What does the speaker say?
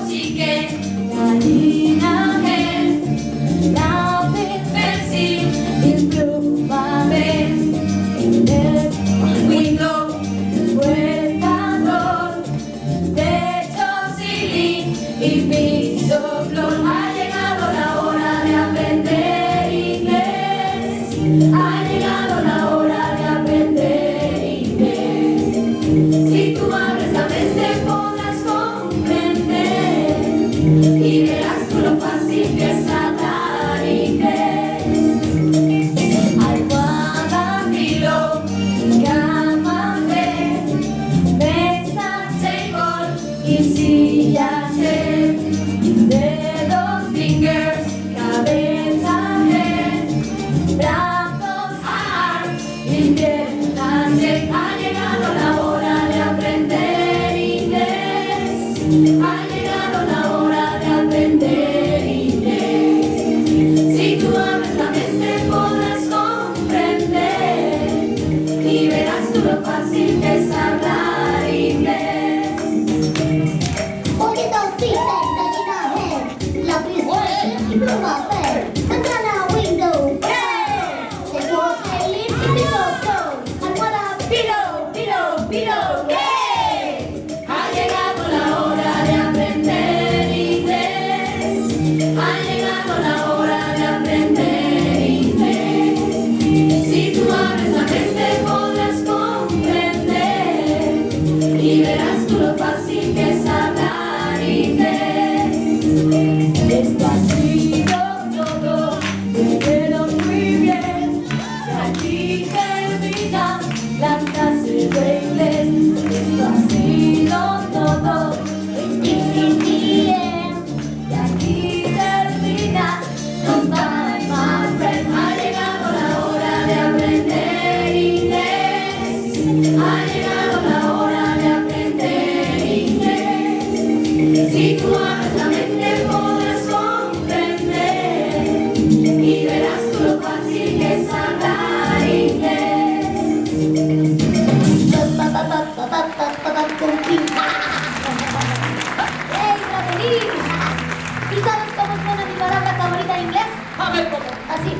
sí que Marina Gel, la Pepsi, improve in the window, puertador, techo, ceiling y piso, flor. Ha llegado la hora de aprender inglés. Ha llegado la hora de aprender inglés. Si tú abres la mente podrás comprender y verás tú lo fácil que es hablar inglés. Almohada, pillow, cama, bed, mesa, table y silla, chair, dedos, fingers, cabeza, head, brazos, arms y piernas, leg. Ha llegado la hora de aprender inglés. Ha llegado la hora de aprender inglés. Si tú abres la mente podrás comprender y verás tú lo fácil que es hablar inglés. Poquito pizza, Marina Gel, la pizza, improve, ventana, window, techo, ceiling y piso, flor. Almohada, Pillow, pillow, pillow, ¡hey! Ha llegado la hora de aprender inglés. Ha llegado la hora de aprender inglés. Si tú abres la mente podrás comprender y verás tú lo fácil que es hablar inglés. Esto ha sido todo, vieron muy bien. Y aquí termina la clase de inglés. Esto ha sido todo, y aquí termina. Goodbye, my friend. Ha llegado la hora de aprender inglés. Ha llegado la hora de aprender inglés. Si tú abres la mente podrás comprender y verás tú lo fácil que es hablar inglés. ¡Hey, Ravelín! ¿Y sabes cómo suena mi palabra favorita en inglés? A ver cómo. Así.